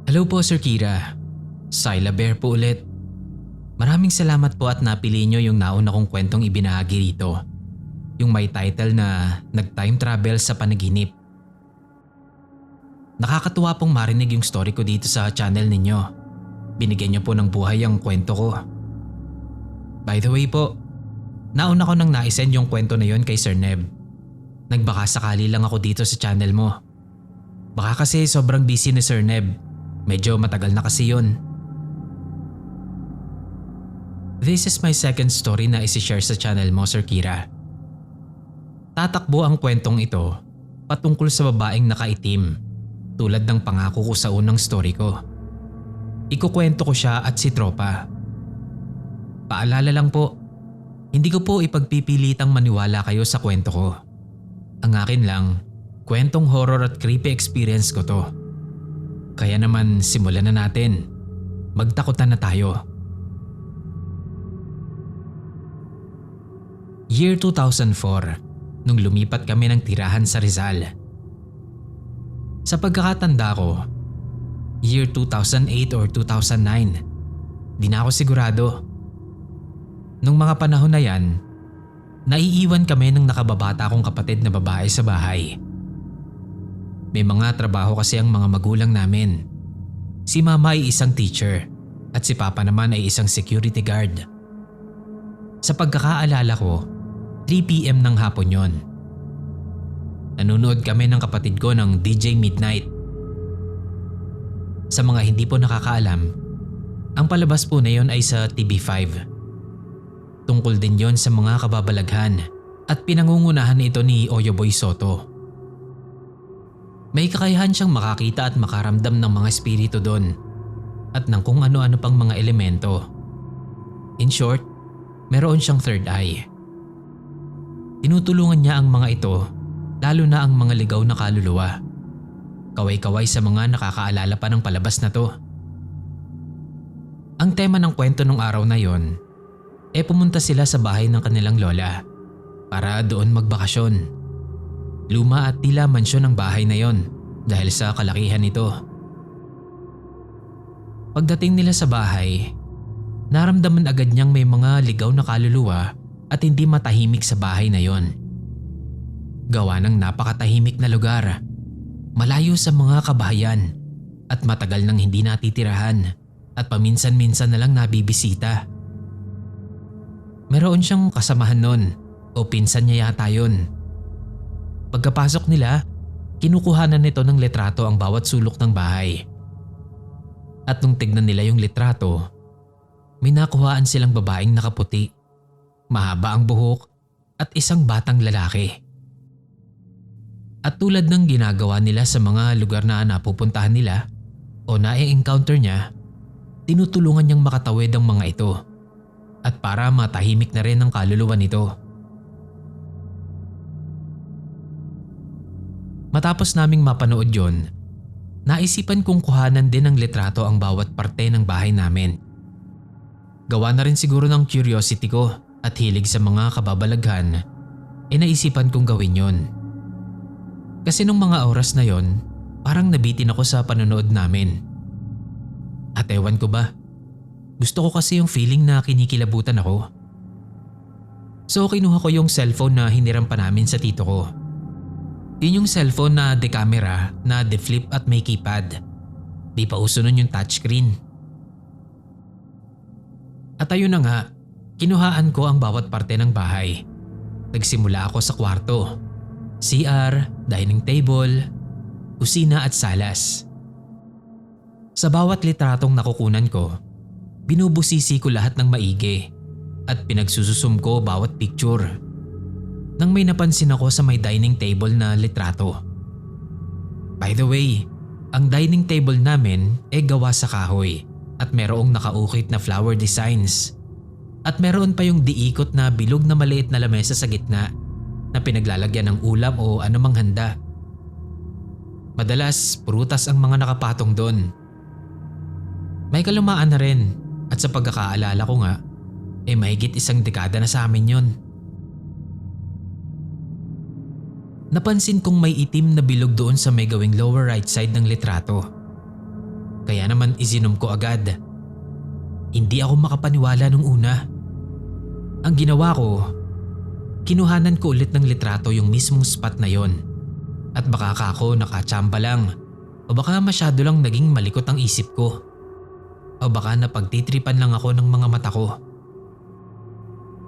Hello po Sir Kira. Syla Bear po ulit. Maraming salamat po at napili nyo yung nauna kong kwentong ibinahagi rito. Yung may title na Nag-Time Travel sa Panaginip. Nakakatuwa pong marinig yung story ko dito sa channel ninyo. Binigyan nyo po ng buhay ang kwento ko. By the way po, nauna ko nang naisend yung kwento na yon kay Sir Neb. Nagbaka sakali lang ako dito sa channel mo. Baka kasi sobrang busy ni Sir Neb. Medyo matagal na kasi yun. This is my second story na isi-share sa channel mo, Sir Kira. Tatakbo ang kwentong ito patungkol sa babaeng nakaitim tulad ng pangako ko sa unang story ko. Ikukwento ko siya at si Tropa. Paalala lang po, hindi ko po ipagpipilitang maniwala kayo sa kwento ko. Ang akin lang, kwentong horror at creepy experience ko to. Kaya naman simulan na natin. Magtakutan na tayo. Year 2004, nung lumipat kami ng tirahan sa Rizal. Sa pagkakatanda ko, year 2008 or 2009, di na ako sigurado. Nung mga panahon na yan, naiiwan kami ng nakababata kong kapatid na babae sa bahay. May mga trabaho kasi ang mga magulang namin. Si mama ay isang teacher at si papa naman ay isang security guard. Sa pagkakaalala ko, 3 PM ng hapon yon. Nanonood kami ng kapatid ko ng DJ Midnight. Sa mga hindi po nakakaalam, ang palabas po na yon ay sa TV5. Tungkol din yon sa mga kababalaghan at pinangungunahan ito ni Oyoboy Soto. May kakayahan siyang makakita at makaramdam ng mga espiritu doon at ng kung ano-ano pang mga elemento. In short, meron siyang third eye. Tinutulungan niya ang mga ito, lalo na ang mga ligaw na kaluluwa. Kaway-kaway sa mga nakakaalala pa ng palabas na to. Ang tema ng kwento nung araw na yon, pumunta sila sa bahay ng kanilang lola para doon magbakasyon. Luma at tila mansyon ang bahay na yon dahil sa kalakihan nito. Pagdating nila sa bahay, naramdaman agad niyang may mga ligaw na kaluluwa at hindi matahimik sa bahay na yon. Gawa ng napakatahimik na lugar, malayo sa mga kabahayan at matagal nang hindi natitirahan at paminsan-minsan na lang nabibisita. Meron siyang kasamahan nun o pinsan niya yata yun. Pagkapasok nila, kinukuhanan nito ng litrato ang bawat sulok ng bahay. At nung tignan nila yung litrato, may nakuhaan silang babaeng nakaputi, mahaba ang buhok at isang batang lalaki. At tulad ng ginagawa nila sa mga lugar na napupuntahan nila o na-encounter niya, tinutulungan niyang makatawid ang mga ito at para matahimik na rin ang kaluluwa nito. Matapos naming mapanood yon, naisipan kong kuhanan din ng litrato ang bawat parte ng bahay namin. Gawa na rin siguro ng curiosity ko at hilig sa mga kababalaghan, naisipan kong gawin yon. Kasi nung mga oras na yon, parang nabitin ako sa panonood namin. At ewan ko ba, gusto ko kasi yung feeling na kinikilabutan ako. So kinuha ko yung cellphone na hiniram pa namin sa tito ko. Yun yung cellphone na de-camera na de-flip at may keypad. Di pa uso nun yung touchscreen. At ayun na nga, kinuhaan ko ang bawat parte ng bahay. Nagsimula ako sa kwarto, CR, dining table, kusina at salas. Sa bawat litratong nakukunan ko, binubusisi ko lahat ng maigi at pinagsususum ko bawat picture. Nang may napansin ako sa may dining table na litrato. By the way, ang dining table namin gawa sa kahoy at merong nakaukit na flower designs. At meron pa yung diikot na bilog na maliit na lamesa sa gitna na pinaglalagyan ng ulam o anumang handa. Madalas prutas ang mga nakapatong doon. May kalumaan na rin at sa pagkakaalala ko nga, mahigit 1 dekada na sa amin yun. Napansin kong may itim na bilog doon sa may gawing lower right side ng litrato. Kaya naman isinom ko agad. Hindi ako makapaniwala nung una. Ang ginawa ko, kinuhanan ko ulit ng litrato yung mismong spot na yon. At baka ako nakachamba lang o baka masyado lang naging malikot ang isip ko. O baka napagtitripan lang ako ng mga mata ko.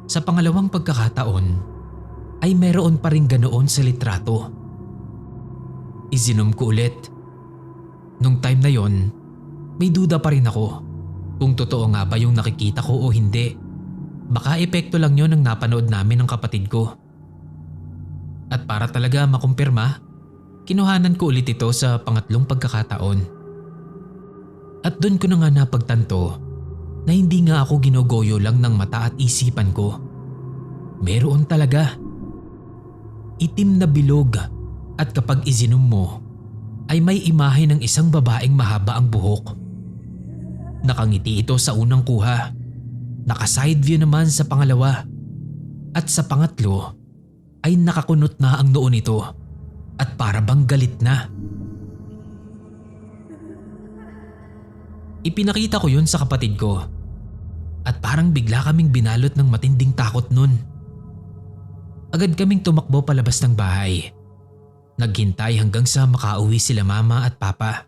Sa pangalawang pagkakataon ay meron pa rin ganoon sa litrato. Isinom ko ulit. Nung time na yon, may duda pa rin ako kung totoo nga ba yung nakikita ko o hindi. Baka epekto lang yon ng napanood namin ng kapatid ko. At para talaga makumpirma, kinuhanan ko ulit ito sa pangatlong pagkakataon. At doon ko na nga napagtanto na hindi nga ako ginogoyo lang ng mata at isipan ko. Meron talaga. Itim na bilog at kapag isinom mo ay may imahe ng isang babaeng mahaba ang buhok. Nakangiti ito sa unang kuha. Naka-side view naman sa pangalawa. At sa pangatlo ay nakakunot na ang noo nito at para bang galit na. Ipinakita ko yun sa kapatid ko at parang bigla kaming binalot ng matinding takot nun. Agad kaming tumakbo palabas ng bahay. Naghintay hanggang sa makauwi sila mama at papa.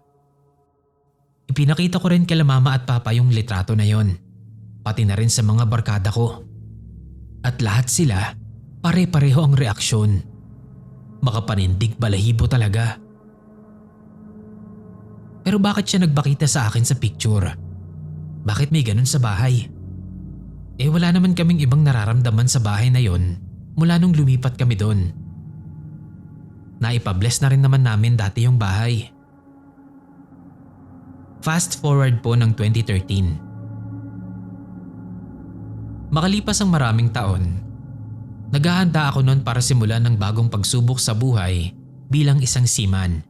Ipinakita ko rin kila mama at papa yung litrato na yon, pati na rin sa mga barkada ko. At lahat sila, pare-pareho ang reaksyon. Makapanindig balahibo talaga. Pero bakit siya nagpakita sa akin sa picture? Bakit may ganun sa bahay? Wala naman kaming ibang nararamdaman sa bahay na yon mula nung lumipat kami doon. Naipabless na rin naman namin dati yung bahay. Fast forward po ng 2013. Makalipas ang maraming taon, naghahanda ako noon para simulan ng bagong pagsubok sa buhay bilang isang seaman.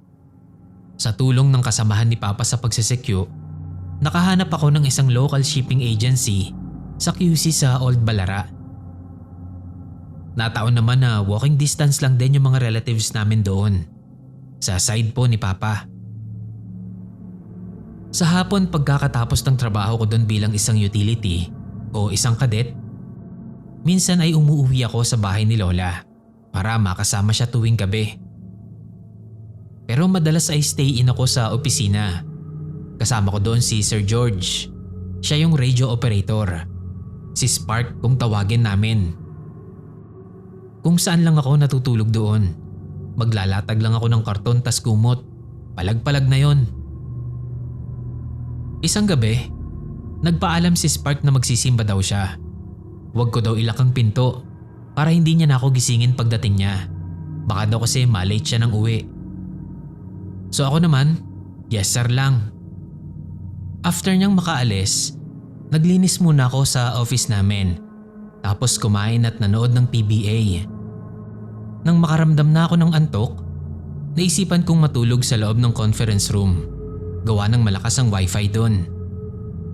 Sa tulong ng kasamahan ni Papa sa pagsesekyo, nakahanap ako ng isang local shipping agency sa QC sa Old Balara. Nataon naman na walking distance lang din yung mga relatives namin doon, sa side po ni Papa. Sa hapon pagkakatapos ng trabaho ko doon bilang isang utility o isang kadet, minsan ay umuuwi ako sa bahay ni Lola para makasama siya tuwing gabi. Pero madalas ay stay in ako sa opisina. Kasama ko doon si Sir George. Siya yung radio operator. Si Spark kung tawagin namin. Kung saan lang ako natutulog doon. Maglalatag lang ako ng karton tas kumot. Palag-palag na yon. Isang gabi, nagpaalam si Spark na magsisimba daw siya. Huwag ko daw ilak ang pinto para hindi niya na ako gisingin pagdating niya. Baka daw kasi malate siya ng uwi. So ako naman, yes sir lang. After niyang makaalis, naglinis muna ako sa office namin. Tapos kumain at nanood ng PBA. Nang makaramdam na ako ng antok, naisipan kong matulog sa loob ng conference room. Gawa ng malakas ang wifi doon.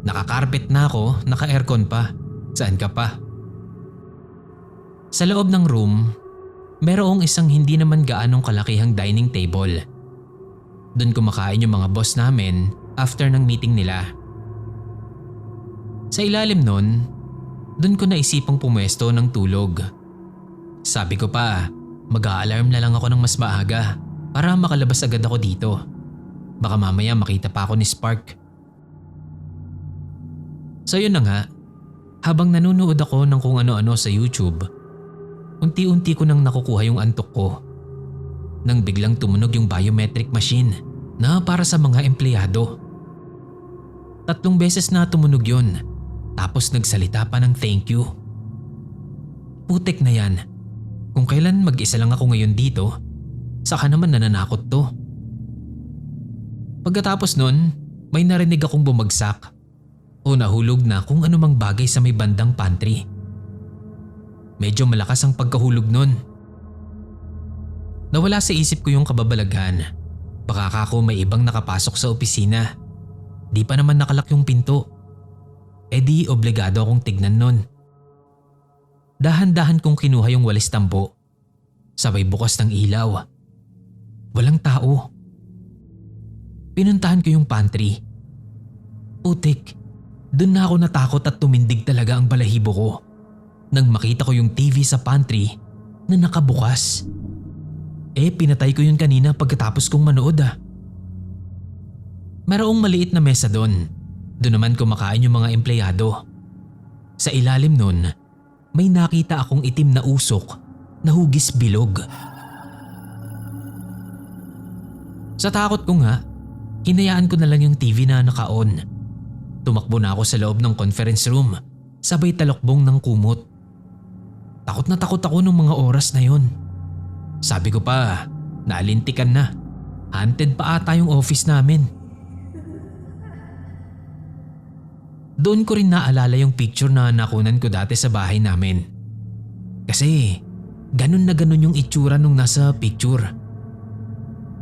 Nakakarpet na ako, naka-aircon pa. Saan ka pa? Sa loob ng room, merong isang hindi naman gaanong kalakihang dining table. Doon kumakain yung mga boss namin after ng meeting nila. Sa ilalim nun, doon ko naisipang pumwesto ng tulog. Sabi ko pa, mag-a-alarm na lang ako ng mas maaga para makalabas agad ako dito. Baka mamaya makita pa ako ni Spark. So yun na nga, habang nanonood ako ng kung ano-ano sa YouTube, unti-unti ko nang nakukuha yung antok ko. Nang biglang tumunog yung biometric machine na para sa mga empleyado. 3 beses na tumunog yun, tapos nagsalita pa ng thank you. Putek na yan. Kung kailan mag-isa lang ako ngayon dito, saka naman nananakot to. Pagkatapos nun, may narinig akong bumagsak o nahulog na kung anumang bagay sa may bandang pantry. Medyo malakas ang pagkahulog nun. Nawala sa isip ko yung kababalaghan. Baka ako may ibang nakapasok sa opisina. Di pa naman nakalak yung pinto. Di obligado akong tignan nun. Dahan-dahan kong kinuha yung walis tambo. Sabay bukas ng ilaw. Walang tao. Pinuntahan ko yung pantry Putik, dun na ako natakot at tumindig talaga ang balahibo ko nang makita ko yung TV sa pantry na nakabukas. Pinatay ko yun kanina pagkatapos kong manood Mayroong maliit na mesa doon. Doon naman kumakain yung mga empleyado. Sa ilalim nun, may nakita akong itim na usok na hugis bilog. Sa takot ko nga, hinayaan ko na lang yung TV na naka-on. Tumakbo na ako sa loob ng conference room, sabay talokbong ng kumot. Takot na takot ako nung mga oras na yon. Sabi ko pa, nalintikan na. Haunted pa ata yung office namin. Doon ko rin naalala yung picture na nakunan ko dati sa bahay namin. Kasi ganun na ganun yung itsura nung nasa picture.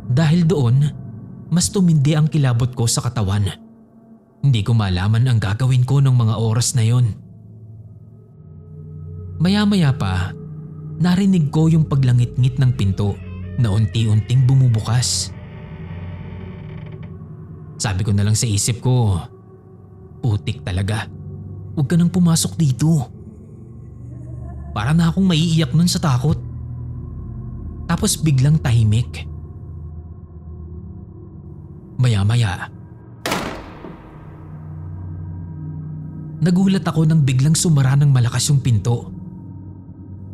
Dahil doon, mas tumindi ang kilabot ko sa katawan. Hindi ko malaman ang gagawin ko ng mga oras na yon. Maya-maya pa, narinig ko yung paglangit-ngit ng pinto na unti-unting bumubukas. Sabi ko na lang sa isip ko, putik talaga, huwag ka nang pumasok dito. Para na akong maiiyak nun sa takot. Tapos biglang tahimik. Maya-maya, nagulat ako nang biglang sumara ng malakas yung pinto.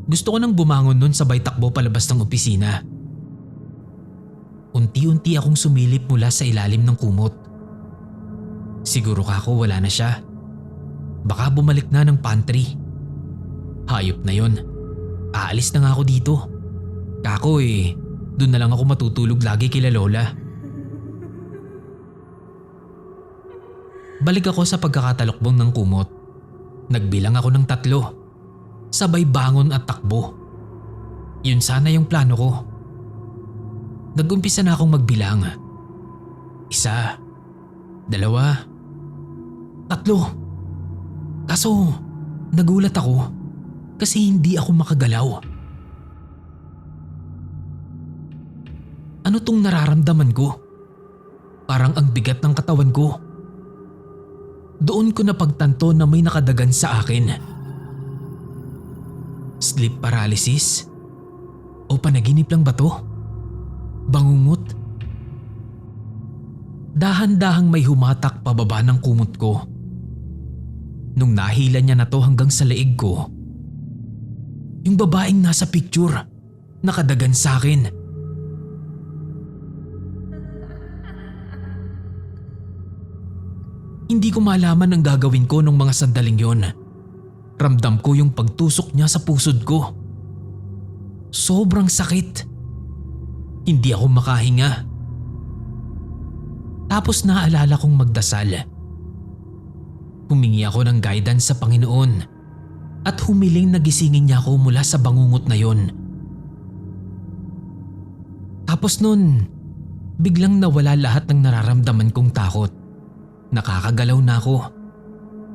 Gusto ko nang bumangon nun sabay takbo palabas ng opisina. Unti-unti akong sumilip mula sa ilalim ng kumot. Siguro kako wala na siya. Baka bumalik na ng pantry. Hayop na yon. Aalis na nga ako dito. Kako dun na lang ako matutulog lagi kila Lola. Balik ako sa pagkakatalokbong ng kumot. Nagbilang ako ng 3. Sabay bangon at takbo. Yun sana yung plano ko. Nag-umpisa na akong magbilang. 1, 2, 3. Kaso nagulat ako kasi hindi ako makagalaw. Ano tong nararamdaman ko? Parang ang bigat ng katawan ko. Doon ko napagtanto na may nakadagan sa akin. Sleep paralysis? O panaginip lang ba to? Bangungot? Dahan-dahang may humatak pababa ng kumot ko. Nung nahila niya na to hanggang sa leeg ko, yung babaeng nasa picture, nakadagan sa akin. Hindi ko malaman ang gagawin ko nung mga sandaling yon. Ramdam ko yung pagtusok niya sa pusod ko. Sobrang sakit. Hindi ako makahinga. Tapos naalala kong magdasal. Humingi ako ng guidance sa Panginoon at humiling na gisingin niya ako mula sa bangungot na yon. Tapos nun, biglang nawala lahat ng nararamdaman kong takot. Nakakagalaw na ako,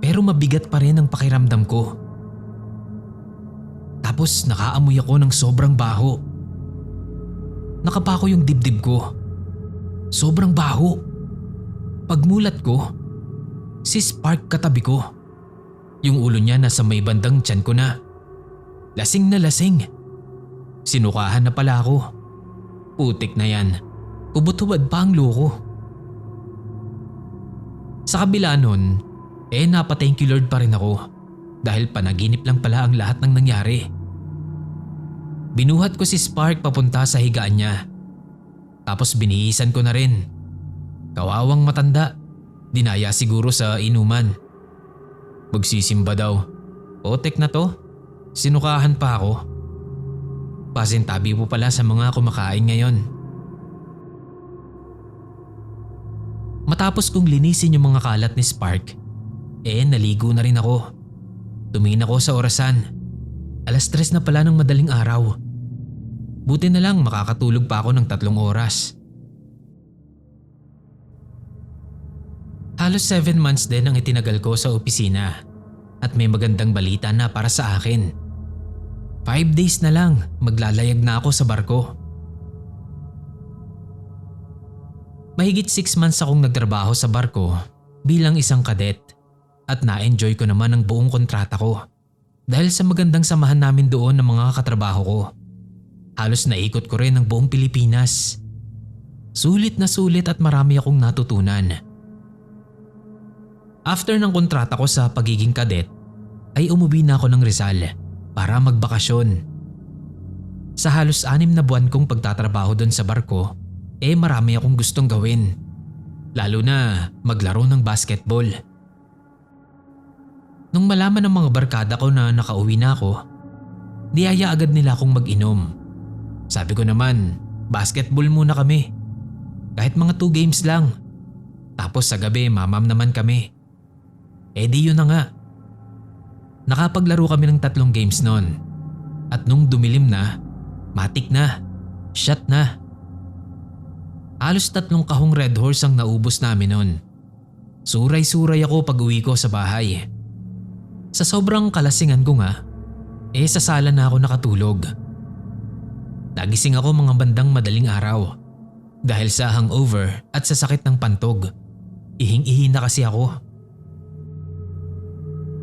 pero mabigat pa rin ang pakiramdam ko. Tapos nakaamoy ako ng sobrang baho. Nakapako yung dibdib ko. Sobrang baho. Pagmulat ko, si Spark katabi ko. Yung ulo niya nasa may bandang tiyan ko na. Lasing na lasing. Sinukahan na pala ako. Putik na yan. Ubot-ubad pa ang loko. Sa kabila nun, napa-thank you Lord pa rin ako dahil panaginip lang pala ang lahat ng nangyari. Binuhat ko si Spark papunta sa higaan niya. Tapos binihisan ko na rin. Kawawang matanda, dinaya siguro sa inuman. Magsisimba daw. Otek na to, sinukahan pa ako. Pasintabi po pala sa mga kumakain ngayon. Matapos kong linisin yung mga kalat ni Spark, naligo na rin ako. Tumingin ako sa orasan. 3:00 na pala ng madaling araw. Buti na lang makakatulog pa ako ng 3 oras. Halos 7 months din ang itinagal ko sa opisina at may magandang balita na para sa akin. 5 days na lang maglalayag na ako sa barko. Mahigit 6 months akong nagtrabaho sa barko bilang isang kadet at na-enjoy ko naman ang buong kontrata ko dahil sa magandang samahan namin doon ng mga katrabaho ko. Halos naikot ko rin ang buong Pilipinas. Sulit at marami akong natutunan. After ng kontrata ko sa pagiging kadet ay umuwi na ako ng Rizal para magbakasyon. Sa halos 6 na buwan kong pagtatrabaho doon sa barko, marami akong gustong gawin. Lalo na maglaro ng basketball. Nung malaman ng mga barkada ko na nakauwi na ako, niyaya agad nila akong mag-inom. Sabi ko naman, basketball muna kami. Kahit mga 2 games lang. Tapos sa gabi mamam naman kami. Di yun na nga. Nakapaglaro kami ng 3 games noon. At nung dumilim na, matik na, shot na. Halos 3 kahong Red Horse ang naubos namin noon. Suray-suray ako pag uwi ko sa bahay. Sa sobrang kalasingan ko nga, sa sala na ako nakatulog. Nagising ako mga bandang madaling araw dahil sa hangover at sa sakit ng pantog. Ihing-ihi na kasi ako.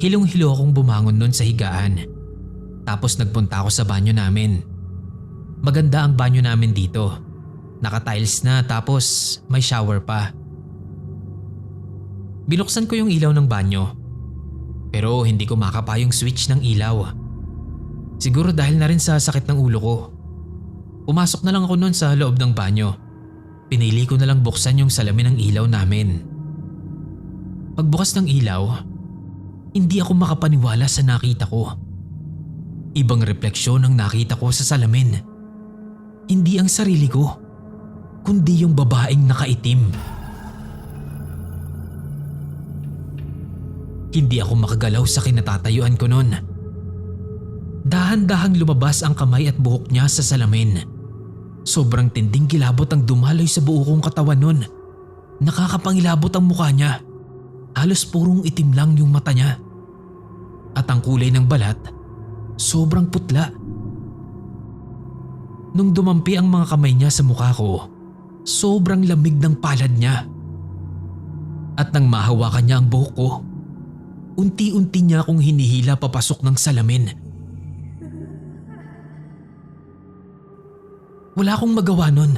Hilong-hilo akong bumangon noon sa higaan. Tapos nagpunta ako sa banyo namin. Maganda ang banyo namin dito. Naka-tiles na tapos may shower pa. Binuksan ko yung ilaw ng banyo. Pero hindi ko makapa yung switch ng ilaw. Siguro dahil na rin sa sakit ng ulo ko. Pumasok na lang ako noon sa loob ng banyo. Pinili ko na lang buksan yung salamin ng ilaw namin. Pagbukas ng ilaw, hindi ako makapaniwala sa nakita ko. Ibang refleksyon ang nakita ko sa salamin. Hindi ang sarili ko, kundi yung babaeng nakaitim. Hindi ako makagalaw sa kinatatayuan ko noon. Dahan-dahang lumabas ang kamay at buhok niya sa salamin. Sobrang tinding kilabot ang dumaloy sa buo kong katawan noon. Nakakapangilabot ang mukha niya. Halos purong itim lang yung mata niya. At ang kulay ng balat, sobrang putla. Nung dumampi ang mga kamay niya sa mukha ko, sobrang lamig ng palad niya. At nang mahawakan niya ang buhok ko, unti-unti niya akong hinihila papasok ng salamin. Wala akong magawa nun.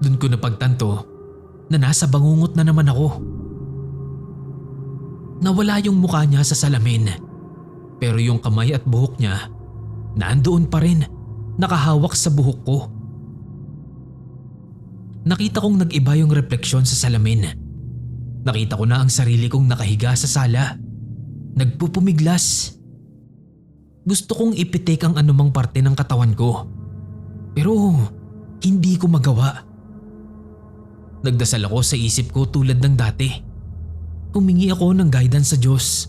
Doon ko napagtanto na nasa bangungot na naman ako. Nawala yung mukha niya sa salamin, pero yung kamay at buhok niya nandoon pa rin, nakahawak sa buhok ko. Nakita kong nag-iba yung refleksyon sa salamin. Nakita ko na ang sarili kong nakahiga sa sala. Nagpupumiglas. Gusto kong ipitik ang anumang parte ng katawan ko. Pero hindi ko magawa. Nagdasal ako sa isip ko tulad ng dati. Humingi ako ng guidance sa Diyos.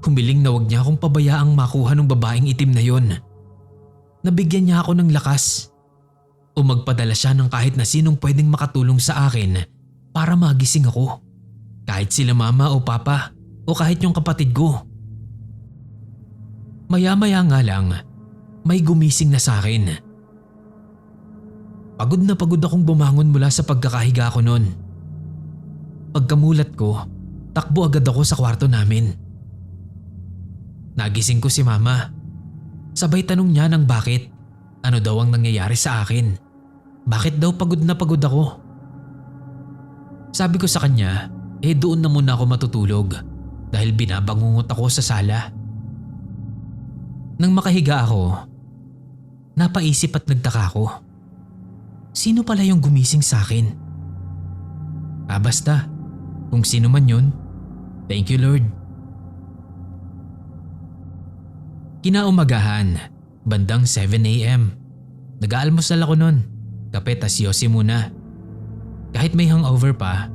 Humiling na wag niya akong pabayaang makuha ng babaeng itim na yon. Nabigyan niya ako ng lakas. O magpadala siya ng kahit na sinong pwedeng makatulong sa akin para magising ako. Kahit sila mama o papa o kahit yung kapatid ko. Maya-maya nga lang, may gumising na sa akin. Pagod na pagod akong bumangon mula sa pagkakahiga ko noon. Pagkamulat ko, takbo agad ako sa kwarto namin. Nagising ko si mama. Sabay tanong niya ng bakit. Ano daw ang nangyayari sa akin? Bakit daw pagod na pagod ako? Sabi ko sa kanya, doon na muna ako matutulog dahil binabangungot ako sa sala. Nang makahiga ako, napaisip at nagtaka ako. Sino pala yung gumising sa akin? Basta, kung sino man yun, thank you Lord. Kinaumagahan, bandang 7 a.m. Nag-aalmusal ako nun, kape tas yosi muna. Kahit may hangover pa,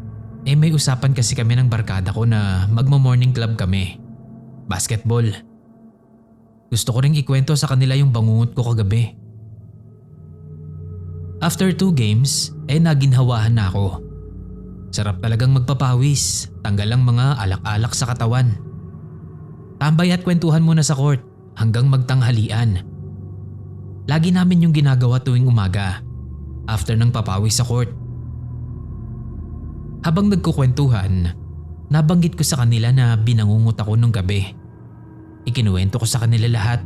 may usapan kasi kami ng barkada ko na magmo-morning club kami. Basketball. Gusto ko ring ikwento sa kanila yung bangungot ko kagabi. After 2 games, naginhawahan na ako. Sarap talagang magpapawis, tanggal ang mga alak-alak sa katawan. Tambay at kwentuhan muna sa court hanggang magtanghalian. Lagi namin yung ginagawa tuwing umaga, after ng papawis sa court. Habang nagkukwentuhan, Nabanggit ko sa kanila na binangungot ako nung gabi. Ikinuwento ko sa kanila lahat.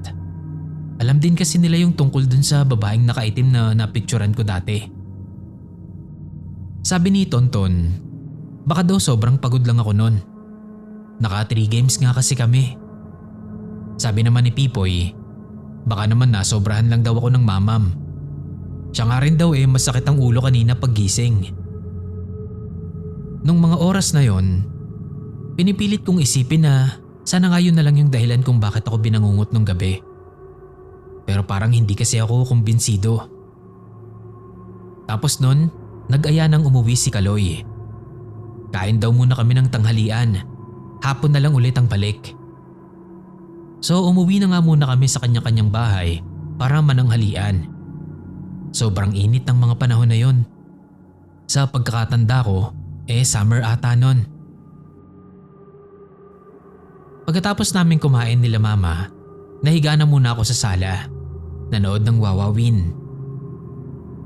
Alam din kasi nila yung tungkol dun sa babaeng nakaitim na napicturan ko dati. Sabi ni Tonton, baka daw sobrang pagod lang ako nun. Naka 3 games nga kasi kami. Sabi naman ni Pipoy, baka naman nasobrahan lang daw ako ng mamam. Siya nga rin daw masakit ang ulo kanina paggising. Nung mga oras na yon, pinipilit kong isipin na sana nga yun na lang yung dahilan kung bakit ako binangungot nung gabi. Pero parang hindi kasi ako kumbinsido. Tapos nun, nag-aya nang umuwi si Kaloy. Kain daw muna kami ng tanghalian. Hapon na lang ulit ang balik. So umuwi na nga muna kami sa kanya-kanyang bahay para mananghalian. Sobrang init ng mga panahon na yon. Sa pagkakatanda ko, summer ata nun. Pagkatapos namin kumain nila mama, nahiga na muna ako sa sala. Nanood ng Wawawin.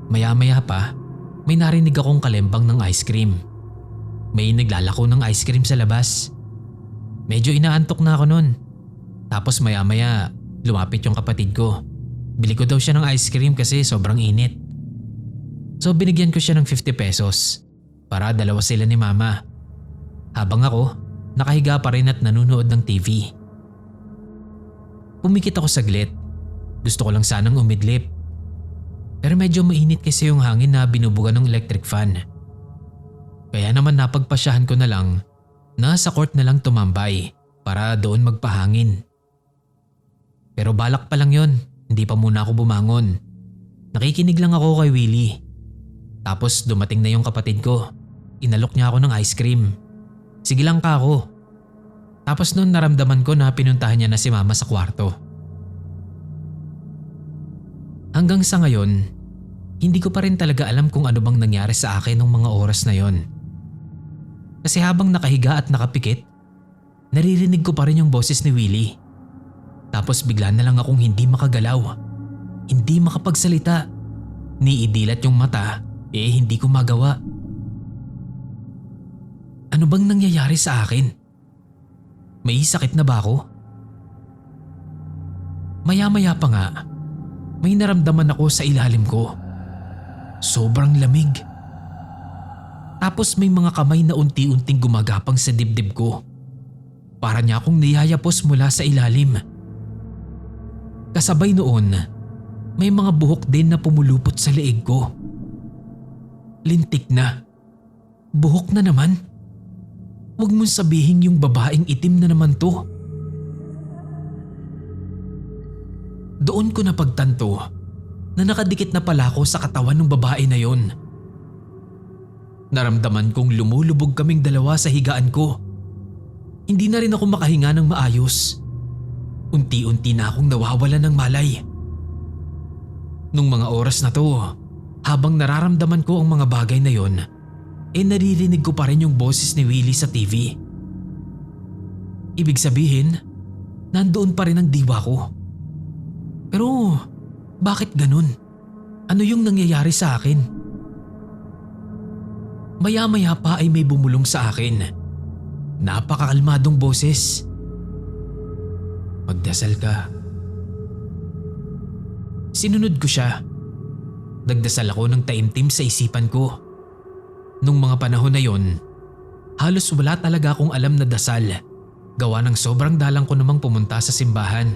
Maya-maya pa, may narinig akong kalembang ng ice cream. May naglalako ng ice cream sa labas. Medyo inaantok na ako nun. Tapos maya-maya, lumapit yung kapatid ko. Bili ko daw siya ng ice cream kasi sobrang init. So binigyan ko siya ng 50 pesos para dalawa sila ni mama. Habang ako, nakahiga pa rin at nanunood ng TV. Pumikit ako saglit. Gusto ko lang sanang umidlip. Pero medyo mainit kasi yung hangin na binubuga ng electric fan. Kaya naman napagpasyahan ko na lang na sa court na lang tumambay para doon magpahangin. Pero balak pa lang yon, hindi pa muna ako bumangon. Nakikinig lang ako kay Willie. Tapos dumating na yung kapatid ko. Inalok niya ako ng ice cream. Sige lang ka ako. Tapos noon naramdaman ko na pinuntahan niya na si mama sa kwarto. Hanggang sa ngayon, hindi ko pa rin talaga alam kung ano bang nangyari sa akin nung mga oras na yon. Kasi habang nakahiga at nakapikit, naririnig ko pa rin yung boses ni Willie. Tapos bigla na lang akong hindi makagalaw, hindi makapagsalita, niidilat yung mata, hindi ko magawa. Ano bang nangyayari sa akin? May sakit na ba ako? Maya-maya pa nga, may naramdaman ako sa ilalim ko. Sobrang lamig. Tapos may mga kamay na unti-unting gumagapang sa dibdib ko. Para niya akong niyayapos mula sa ilalim. Kasabay noon, may mga buhok din na pumulupot sa leeg ko. Lintik na. Buhok na naman. Huwag mong sabihin yung babaeng itim na naman to. Doon ko napagtanto na nakadikit na pala ako sa katawan ng babae na yon. Naramdaman kong lumulubog kaming dalawa sa higaan ko. Hindi na rin ako makahinga ng maayos. Unti-unti na akong nawawalan ng malay. Nung mga oras na to, habang nararamdaman ko ang mga bagay na yon, naririnig ko pa rin yung boses ni Willie sa TV. Ibig sabihin, nandoon pa rin ang diwa ko. Pero bakit ganun? Ano yung nangyayari sa akin? Maya-maya pa ay may bumulong sa akin. Napakakalmadong boses. Magdasal ka. Sinunod ko siya. Nagdasal ako ng taimtim sa isipan ko. Nung mga panahon na yon, halos wala talaga akong alam na dasal. Gawa ng sobrang dalang ko namang pumunta sa simbahan.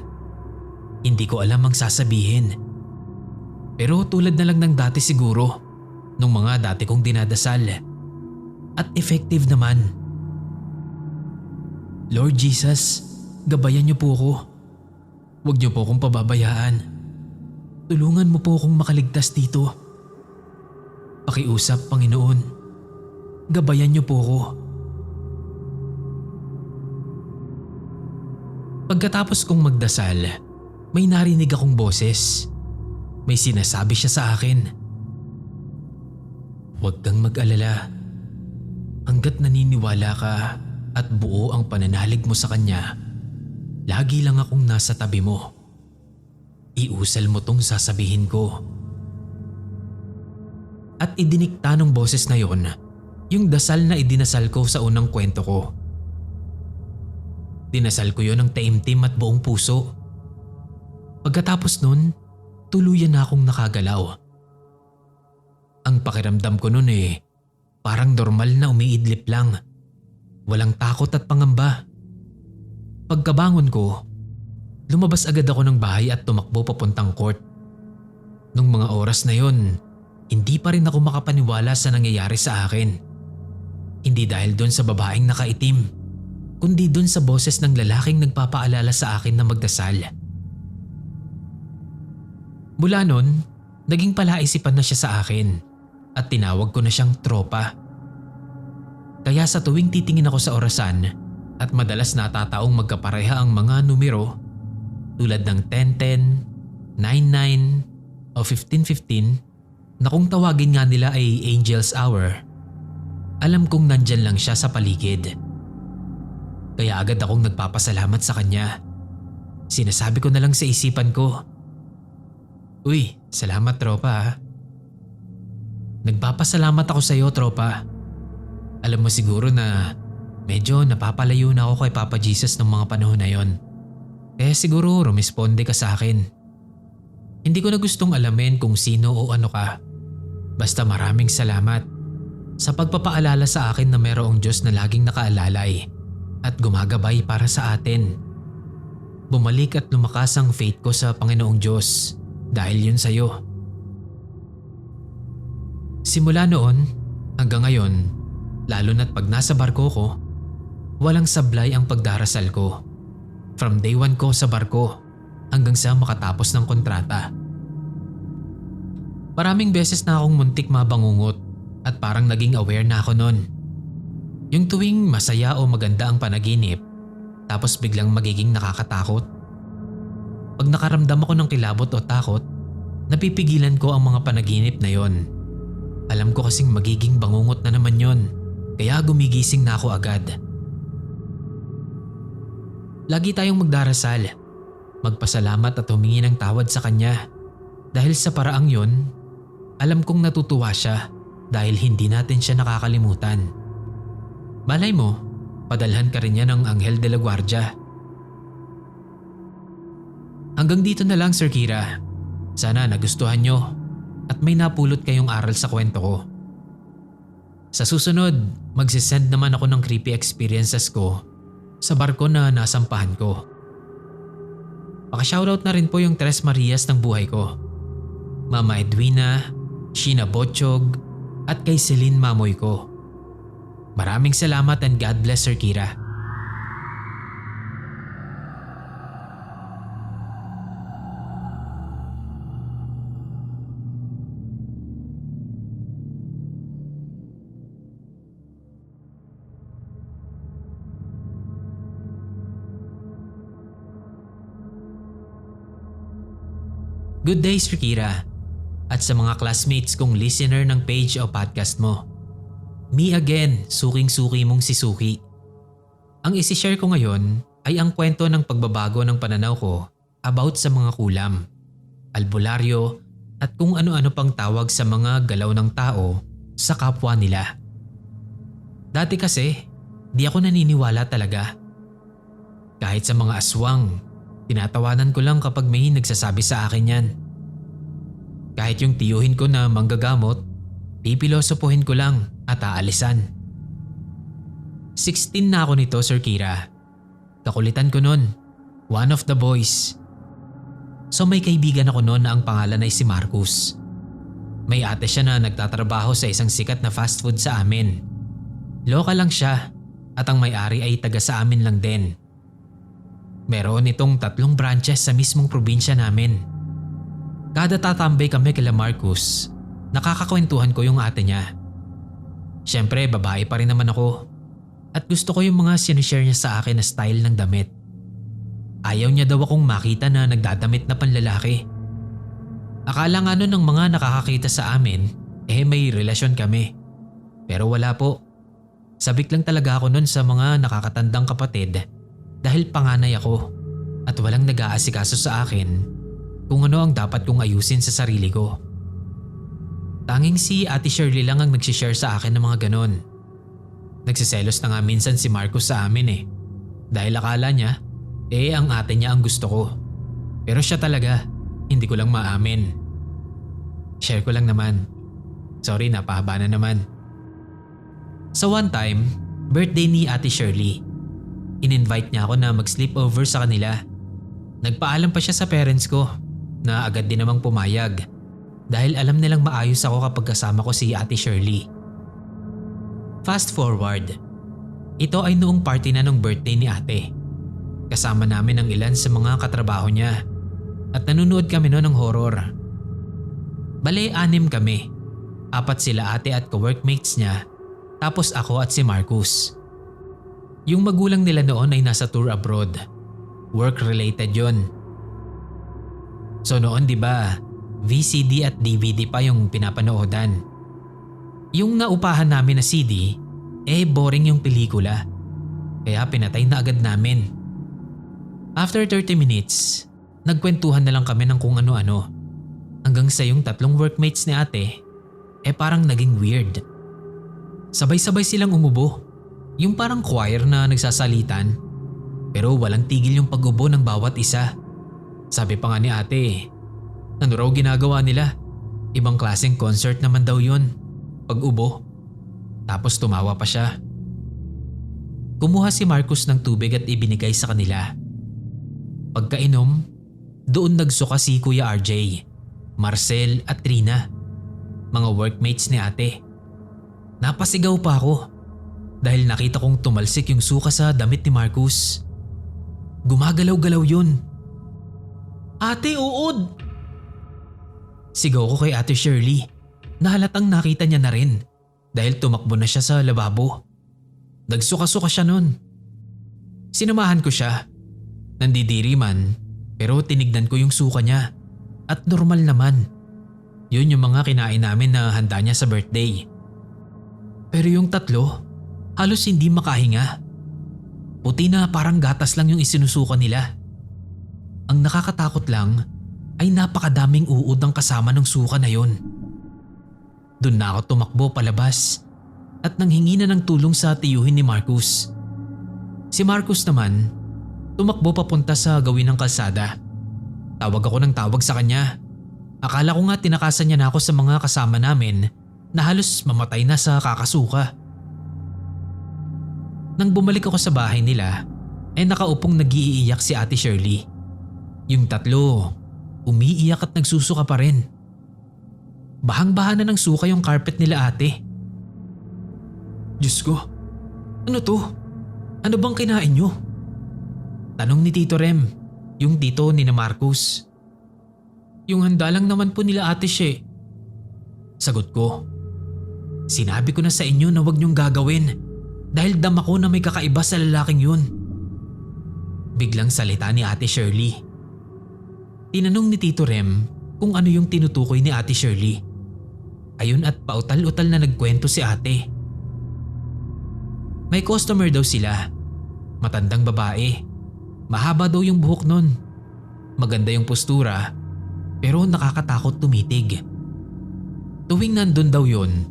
Hindi ko alam ang sasabihin. Pero tulad na lang ng dati siguro, nung mga dati kong dinadasal. At effective naman. Lord Jesus, gabayan niyo po ako. Huwag niyo po akong pababayaan. Tulungan mo po akong makaligtas dito. Pakiusap, Panginoon. Gabayan niyo po ako. Pagkatapos kong magdasal, may narinig akong boses. May sinasabi siya sa akin. Huwag kang mag-alala. Hanggat naniniwala ka at buo ang pananalig mo sa kanya, lagi lang akong nasa tabi mo. Iusal mo tong sasabihin ko. At idinikta ng boses na yon yung dasal na idinasal ko sa unang kwento ko Dinasal ko yon ng taimtim at buong puso. Pagkatapos nun, tuluyan na akong nakagalaw. Ang pakiramdam ko nun parang normal na umiidlip lang. Walang takot at pangamba. Pagkabangon ko, lumabas agad ako ng bahay at tumakbo papuntang court. Nung mga oras na yon, hindi pa rin ako makapaniwala sa nangyayari sa akin. Hindi dahil doon sa babaeng nakaitim, kundi doon sa boses ng lalaking nagpapaalala sa akin na magdasal. Mula nun, naging palaisipan na siya sa akin at tinawag ko na siyang tropa. Kaya sa tuwing titingin ako sa orasan at madalas natataong magkapareha ang mga numero tulad ng 1010, 99 o 1515 na kung tawagin nga nila ay Angel's Hour, alam kong nandyan lang siya sa paligid. Kaya agad akong nagpapasalamat sa kanya. Sinasabi ko na lang sa isipan ko, "Uy, salamat tropa ha." "Nagpapasalamat ako sa iyo tropa. Alam mo siguro na medyo napapalayo na ako kay Papa Jesus ng mga panahon na yon. Kaya siguro rumisponde ka sa akin. Hindi ko na gustong alamin kung sino o ano ka. Basta maraming salamat sa pagpapaalala sa akin na mayroong Diyos na laging nakaalalay at gumagabay para sa atin. Bumalik at lumakas ang faith ko sa Panginoong Diyos dahil yun sa'yo." Simula noon hanggang ngayon, lalo na't pag nasa barko ko, walang sablay ang pagdarasal ko. From day 1 ko sa barko hanggang sa makatapos ng kontrata. Maraming beses na akong muntik mabangungot at parang naging aware na ako nun. Yung tuwing masaya o maganda ang panaginip, tapos biglang magiging nakakatakot. Pag nakaramdam ako ng kilabot o takot, napipigilan ko ang mga panaginip na yon. Alam ko kasing magiging bangungot na naman yon, kaya gumigising na ako agad. Lagi tayong magdarasal, magpasalamat at humingi ng tawad sa Kanya. Dahil sa paraang yon, alam kong natutuwa siya dahil hindi natin siya nakakalimutan. Malay mo, padalhan ka rin niya ng Anghel de la Guardia. Hanggang dito na lang Sir Kira. Sana nagustuhan nyo at may napulot kayong aral sa kwento ko. Sa susunod, magsisend naman ako ng creepy experiences ko sa barko na nasampahan ko. Paka-shoutout na rin po yung Tres Marias ng buhay ko. Mama Edwina, Sheena Botchog at kay Celine Mamoy ko. Maraming salamat and God bless Sir Kira. Good day Sir Kira at sa mga classmates kong listener ng page o podcast mo. Me again, suking-suki mong si Suki. Ang isi-share ko ngayon ay ang kwento ng pagbabago ng pananaw ko about sa mga kulam, albularyo at kung ano-ano pang tawag sa mga galaw ng tao sa kapwa nila. Dati kasi, di ako naniniwala talaga. Kahit sa mga aswang, tinatawanan ko lang kapag may nagsasabi sa akin yan. Kahit yung tiyuhin ko na manggagamot, pipilosopohin ko lang at aalisan. 16 na ako nito Sir Kira. Kakulitan ko nun, one of the boys. So may kaibigan ako noon na ang pangalan ay si Marcus. May ate siya na nagtatrabaho sa isang sikat na fast food sa amin. Local lang siya at ang may-ari ay taga sa amin lang din. Meron itong 3 branches sa mismong probinsya namin. Kada tatambay kami kila Marcus, nakakakwentuhan ko yung ate niya. Siyempre babae pa rin naman ako at gusto ko yung mga sinishare niya sa akin na style ng damit. Ayaw niya daw akong makita na nagdadamit na panlalaki. Akala nga nun ng mga nakakakita sa amin may relasyon kami. Pero wala po. Sabik lang talaga ako nun sa mga nakakatandang kapatid dahil panganay ako at walang nag-aasikaso sa akin kung ano ang dapat kong ayusin sa sarili ko. Tanging si Ate Shirley lang ang nagsishare sa akin ng mga ganon. Nagsiselos na nga minsan si Marcos sa amin Dahil akala niya, ang ate niya ang gusto ko. Pero siya talaga, hindi ko lang maamin. Share ko lang naman. Sorry, napahaba na naman. Sa one time, birthday ni Ate Shirley. In-invite niya ako na mag-sleepover sa kanila. Nagpaalam pa siya sa parents ko na agad din namang pumayag dahil alam nilang maayos ako kapag kasama ko si Ate Shirley. Fast forward. Ito ay noong party na ng birthday ni ate. Kasama namin ang ilan sa mga katrabaho niya at nanonood kami noon ng horror. Bale, 6 kami. 4 sila ate at co-workmates niya, tapos ako at si Marcus. Yung magulang nila noon ay nasa tour abroad. Work-related yon. So noon, di ba, VCD at DVD pa yung pinapanoodan. Yung naupahan namin na CD, boring yung pelikula. Kaya pinatay na agad namin. After 30 minutes, nagkwentuhan na lang kami ng kung ano-ano. Hanggang sa yung 3 workmates ni ate, parang naging weird. Sabay-sabay silang umubo. Yung parang choir na nagsasalitan. Pero walang tigil yung pag-ubo ng bawat isa. Sabi pa nga ni ate, ano raw ginagawa nila? Ibang klaseng concert naman daw yun. Pag-ubo. Tapos tumawa pa siya. Kumuha si Marcus ng tubig at ibinigay sa kanila. Pagkainom, doon nagsuka si Kuya RJ, Marcel at Trina, mga workmates ni ate. Napasigaw pa ako dahil nakita kong tumalsik yung suka sa damit ni Marcus. Gumagalaw-galaw yun. Ate, uod! Sigaw ko kay Ate Shirley na halatang nakita niya na rin dahil tumakbo na siya sa lababo. Nagsuka-suka siya nun. Sinamahan ko siya. Nandidiri man pero tinignan ko yung suka niya at normal naman. Yun yung mga kinain namin na handa niya sa birthday. Pero yung 3, halos hindi makahinga. Puti na parang gatas lang yung isinusuka nila. Ang nakakatakot lang ay napakadaming uod ang kasama ng suka na yon. Doon na ako tumakbo palabas at nanghingi na ng tulong sa tiyuhin ni Marcus. Si Marcus naman, tumakbo papunta sa gawin ng kalsada. Tawag ako ng tawag sa kanya. Akala ko nga tinakasan niya na ako sa mga kasama namin na halos mamatay na sa kakasuka. Nang bumalik ako sa bahay nila, nakaupong nag-iiyak si Ate Shirley. Yung 3, umiiyak at nagsusuka pa rin. Bahang-baha na ng suka yung carpet nila ate. Diyos ko, ano to? Ano bang kinain nyo? Tanong ni Tito Rem, yung tito ni na Marcus. Yung handa lang naman po nila ate She. Sagot ko, sinabi ko na sa inyo na wag nyong gagawin dahil dama ko na may kakaiba sa lalaking yun. Biglang salita ni Ate Shirley. Tinanong ni Tito Rem kung ano yung tinutukoy ni Ate Shirley. Ayun at pautal-utal na nagkwento si ate. May customer daw sila. Matandang babae. Mahaba daw yung buhok nun. Maganda yung postura pero nakakatakot tumitig. Tuwing nandun daw yun,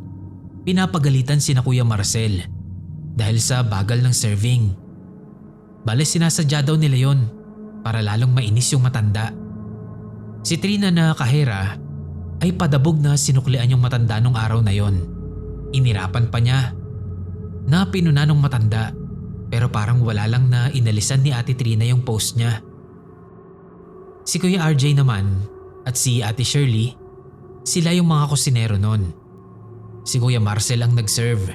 pinapagalitan sina Kuya Marcel dahil sa bagal ng serving. Bale sinasadya daw nila yon para lalong mainis yung matanda. Si Trina na kahera ay padabog na sinuklian yung matanda nung araw na yon. Inirapan pa niya na pinuna nung matanda pero parang wala lang na inalisan ni Ate Trina yung post niya. Si Kuya RJ naman at si Ate Shirley, sila yung mga kusinero nun. Si Kuya Marcel ang nag-serve.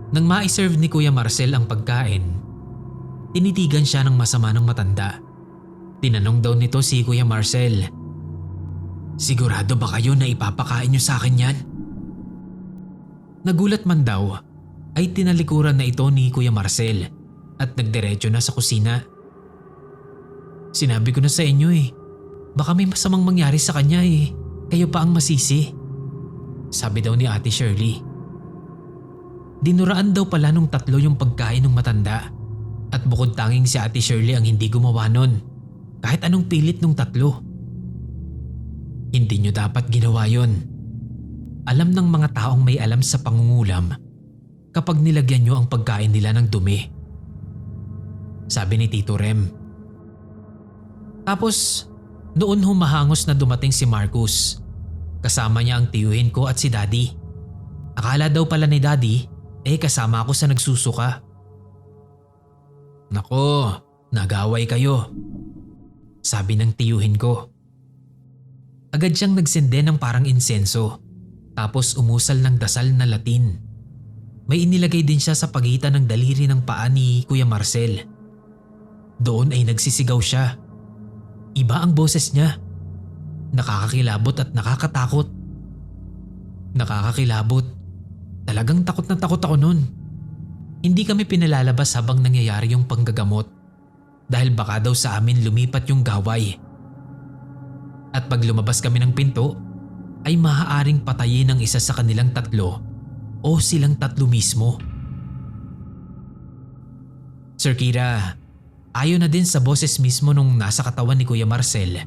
Nang ma-serve ni Kuya Marcel ang pagkain, tinitigan siya ng masama ng matanda. Tinanong daw nito si Kuya Marcel, sigurado ba kayo na ipapakain niyo sa akin yan? Nagulat man daw ay tinalikuran na ito ni Kuya Marcel at nagdiretso na sa kusina. Sinabi ko na sa inyo baka may masamang mangyari sa kanya kayo pa ang masisi. Sabi daw ni Ate Shirley. Dinuraan daw pala nung 3 yung pagkain ng matanda at bukod tanging si Ate Shirley ang hindi gumawa nun. Kahit anong pilit nung 3. Hindi nyo dapat ginawa yon. Alam ng mga taong may alam sa pangungulam kapag nilagyan nyo ang pagkain nila ng dumi. sabi ni Tito Rem. Tapos noon humahangos na dumating si Marcus. Kasama niya ang tiyuhin ko at si Daddy. Akala daw pala ni Daddy kasama ako sa nagsusuka. Nako, nagaway kayo, sabi ng tiyuhin ko. Agad siyang nagsende ng parang insenso tapos umusal ng dasal na Latin. May inilagay din siya sa pagitan ng daliri ng paa ni Kuya Marcel. Doon ay nagsisigaw siya. Iba ang boses niya. Nakakakilabot at nakakatakot. Nakakakilabot. Talagang takot na takot ako nun. Hindi kami pinalalabas habang nangyayari yung panggagamot dahil baka daw sa amin lumipat yung gaway. At pag lumabas kami ng pinto ay maaaring patayin ng isa sa kanilang tatlo o silang tatlo mismo. Sir Kira, ayon na din sa boses mismo nung nasa katawan ni Kuya Marcel.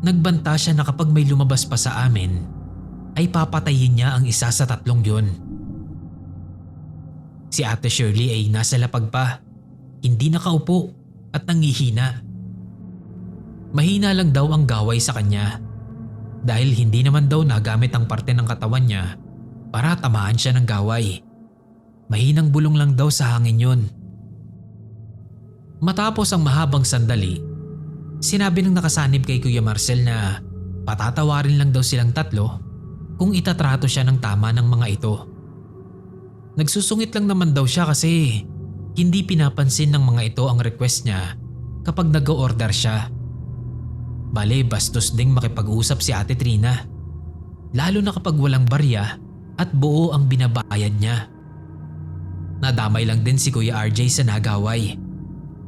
Nagbanta siya na kapag may lumabas pa sa amin ay papatayin niya ang isa sa tatlong yun. Si Ate Shirley ay nasa lapag pa, hindi nakaupo at nangihina. Mahina lang daw ang gaway sa kanya dahil hindi naman daw nagamit ang parte ng katawan niya para tamaan siya ng gaway. Mahinang bulong lang daw sa hangin yun. Matapos ang mahabang sandali, sinabi ng nakasanib kay Kuya Marcel na patatawarin lang daw silang tatlo kung itatrato siya ng tama ng mga ito. Nagsusungit lang naman daw siya kasi hindi pinapansin ng mga ito ang request niya kapag nag-o-order siya. Bale, bastos ding makipag-usap si Ate Trina. Lalo na kapag walang barya at buo ang binabayad niya. Nadamay lang din si Kuya RJ sa nagaway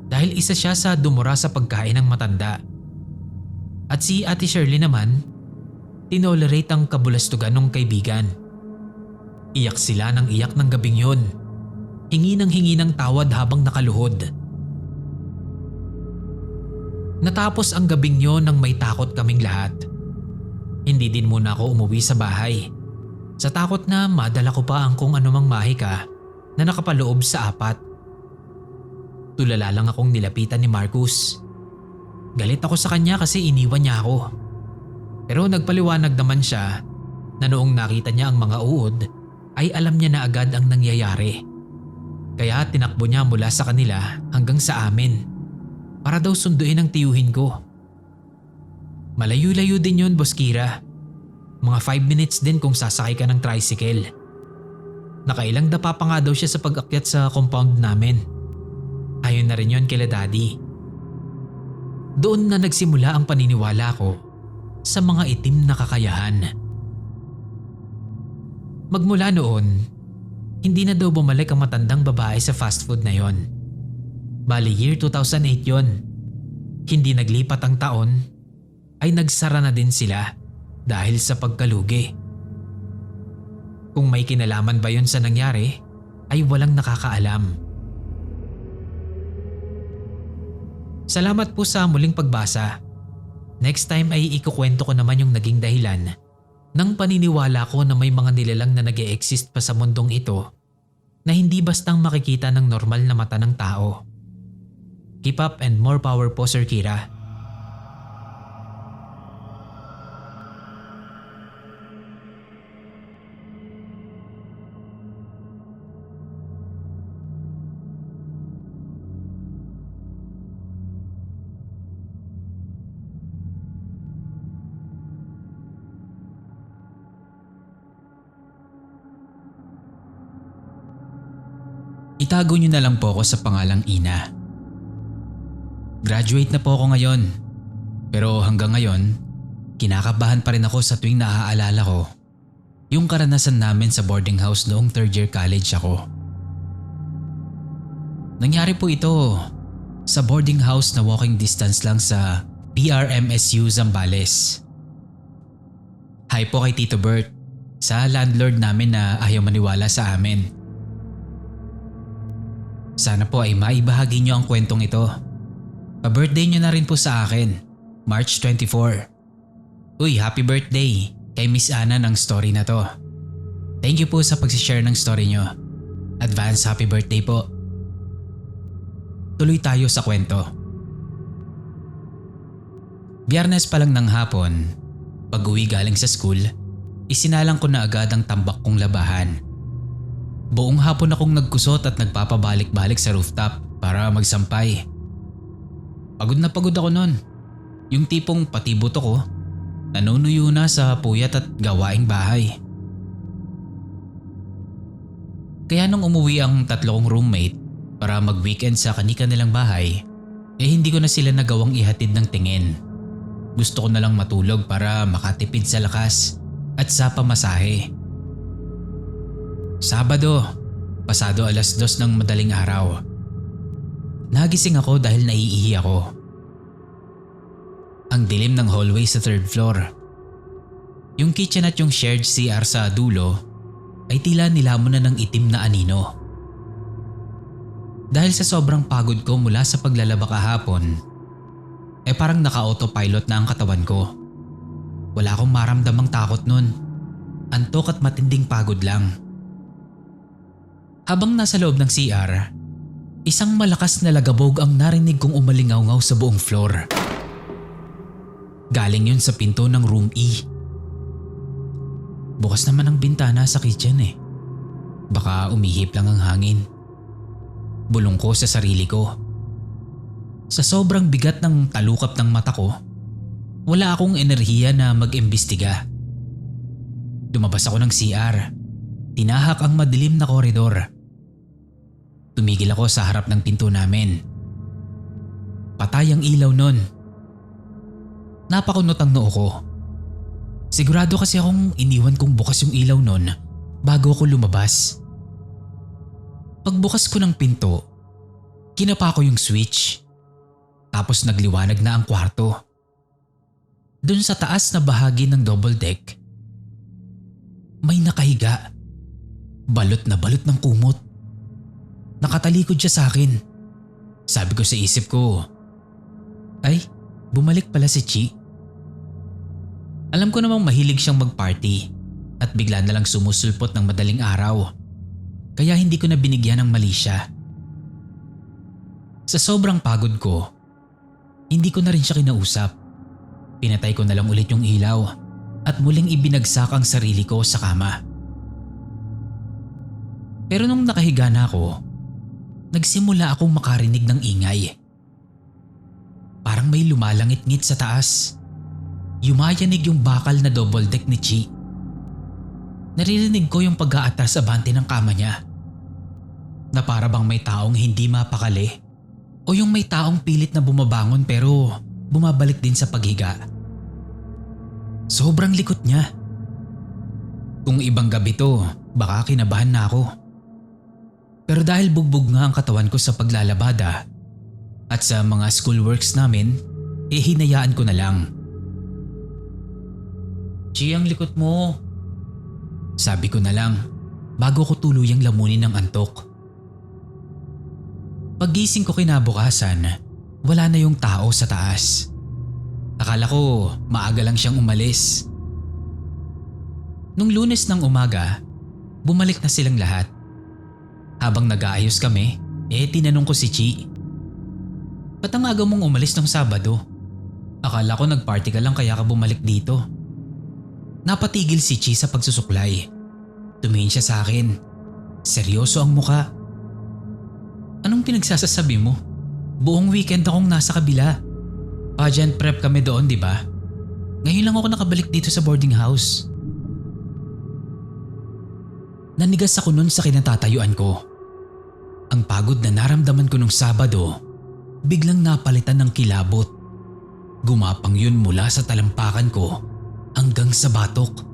dahil isa siya sa dumura sa pagkain ng matanda. At si Ate Shirley naman, tinolerate ang kabulastugan ng kaibigan. Iyak sila ng iyak ng gabing yun. Hingi ng tawad habang nakaluhod. Natapos ang gabing yon nang may takot kaming lahat. Hindi din muna ako umuwi sa bahay. Sa takot na madala ko pa ang kung anumang mahika na nakapaloob sa apat. Tulala lang akong nilapitan ni Marcus. Galit ako sa kanya kasi iniwan niya ako. Pero nagpaliwanag naman siya na noong nakita niya ang mga uod ay alam niya na agad ang nangyayari. Kaya tinakbo niya mula sa kanila hanggang sa amin para daw sunduin ang tiyuhin ko. Malayo-layo din yun, Boss Kira. Mga 5 minutes din kung sasakay ka ng tricycle. Nakailang dapa pa nga daw siya sa pag-akyat sa compound namin. Ayon na rin yun kila Daddy. Doon na nagsimula ang paniniwala ko sa mga itim na kakayahan. Magmula noon, hindi na daw bumalik ang matandang babae sa fast food na yon. Bali year 2008 yon. Hindi naglipat ang taon ay nagsara na din sila dahil sa pagkalugi. Kung may kinalaman ba yon sa nangyari ay walang nakakaalam. Salamat po sa muling pagbasa. Next time ay ikukwento ko naman yung naging dahilan ng paniniwala ko na may mga nilalang na nag-e-exist pa sa mundong ito na hindi bastang makikita ng normal na mata ng tao. Keep up and more power po, Sir Kira. Itago niyo na lang po ako sa pangalang Ina. Graduate na po ako ngayon. Pero hanggang ngayon, kinakabahan pa rin ako sa tuwing naaalala ko yung karanasan namin sa boarding house noong 3rd year college ako. Nangyari po ito sa boarding house na walking distance lang sa PRMSU Zambales. Hi po kay Tito Bert, sa landlord namin na ayaw maniwala sa amin. Sana po ay maibahagi niyo ang kwentong ito. Pa-birthday niyo na rin po sa akin, March 24. Uy, happy birthday kay Miss Ana ng story na to. Thank you po sa pag-share ng story niyo. Advance happy birthday po. tuloy tayo sa kwento. Biyernes pa lang ng hapon, pag-uwi galing sa school, isinalang ko na agad ang tambak kong labahan. Buong hapon akong nagkusot at nagpapabalik-balik sa rooftop para magsampay. Pagod na pagod ako nun. Yung tipong pati buto ko, nanunuyo na sa puyat at gawaing bahay. Kaya nung umuwi ang tatlo kong roommate para mag-weekend sa kani-kanilang bahay, hindi ko na sila nagawang ihatid ng tingin. Gusto ko na lang matulog para makatipid sa lakas at sa pamasahe. Sabado, pasado 2:00 ng madaling araw. Nagising ako dahil naiihi ako. Ang dilim ng hallway sa 3rd floor. Yung kitchen at yung shared CR sa dulo ay tila nilamon na ng itim na anino. Dahil sa sobrang pagod ko mula sa paglalaba kahapon, parang naka-autopilot na ang katawan ko. Wala akong maramdamang takot nun. Antok at matinding pagod lang. Habang nasa loob ng CR, isang malakas na lagabog ang narinig kong umalingaw-ngaw sa buong floor. Galing yun sa pinto ng room E. Bukas naman ang bintana sa kitchen Baka umihip lang ang hangin. Bulong ko sa sarili ko. Sa sobrang bigat ng talukap ng mata ko, wala akong enerhiya na mag-imbestiga. Lumabas ako ng CR. Tinahak ang madilim na koridor. Tumigil ako sa harap ng pinto namin. Patay ang ilaw nun. Napakunot ang noo ko. Sigurado kasi akong iniwan kong bukas yung ilaw nun bago ako lumabas. Pagbukas ko ng pinto, kinapa ko yung switch. Tapos nagliwanag na ang kwarto. Doon sa taas na bahagi ng double deck, may nakahiga. Balot na balot ng kumot. Nakatalikod siya sa akin. Sabi ko sa isip ko, ay, bumalik pala si Chi. Alam ko namang mahilig siyang mag-party at bigla na lang sumusulpot ng madaling araw. Kaya hindi ko na binigyan ng mali siya. Sa sobrang pagod ko, hindi ko na rin siya kinausap. Pinatay ko na lang ulit yung ilaw at muling ibinagsak ang sarili ko sa kama. Pero nung nakahiga na ako, nagsimula akong makarinig ng ingay. Parang may lumalangit-ngit sa taas. Yumayanig yung bakal na double deck ni Chi. Naririnig ko yung pag-aatras abante ng kama niya. Na para bang may taong hindi mapakali o yung may taong pilit na bumabangon pero bumabalik din sa paghiga. Sobrang likot niya. Kung ibang gabi to, baka kinabahan na ako. Pero dahil bugbog nga ang katawan ko sa paglalabada at sa mga schoolworks namin, hinayaan ko na lang. Chi, ang likot mo. Sabi ko na lang bago ko tuluyang lamunin ng antok. Paggising ko kinabukasan, wala na yung tao sa taas. Akala ko maaga lang siyang umalis. Nung Lunes ng umaga, bumalik na silang lahat. Habang nag-aayos kami, tinanong ko si Chi. Ba't ang aga mong umalis ng Sabado? Akala ko nag-party ka lang kaya ka bumalik dito. Napatigil si Chi sa pagsusuklay. Tumingin siya sa akin. Seryoso ang muka. Anong pinagsasasabi mo? Buong weekend akong nasa kabila. Pageant prep kami doon, di ba? Ngayon lang ako nakabalik dito sa boarding house. Nanigas ako nun sa kinatatayuan ko. Ang pagod na naramdaman ko nung Sabado, biglang napalitan ng kilabot. Gumapang yun mula sa talampakan ko hanggang sa batok.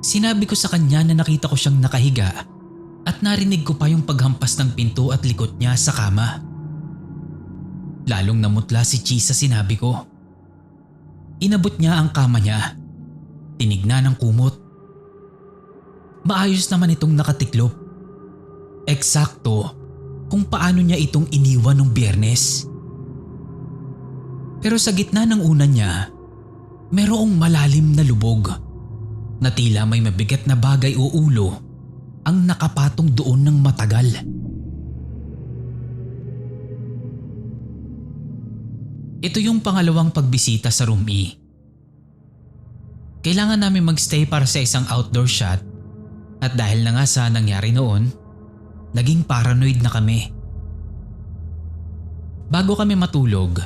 Sinabi ko sa kanya na nakita ko siyang nakahiga at narinig ko pa yung paghampas ng pinto at likot niya sa kama. Lalong namutla si Chi sa sinabi ko. Inabot niya ang kama niya. Tinignan ng kumot. Maayos naman itong nakatiklop. Eksakto kung paano niya itong iniwan nung Biyernes. Pero sa gitna ng unan niya, merong malalim na lubog na tila may mabigat na bagay o ulo ang nakapatong doon ng matagal. Ito yung pangalawang pagbisita sa Room E. Kailangan namin magstay para sa isang outdoor shot at dahil na nga sa nangyari noon, naging paranoid na kami. Bago kami matulog,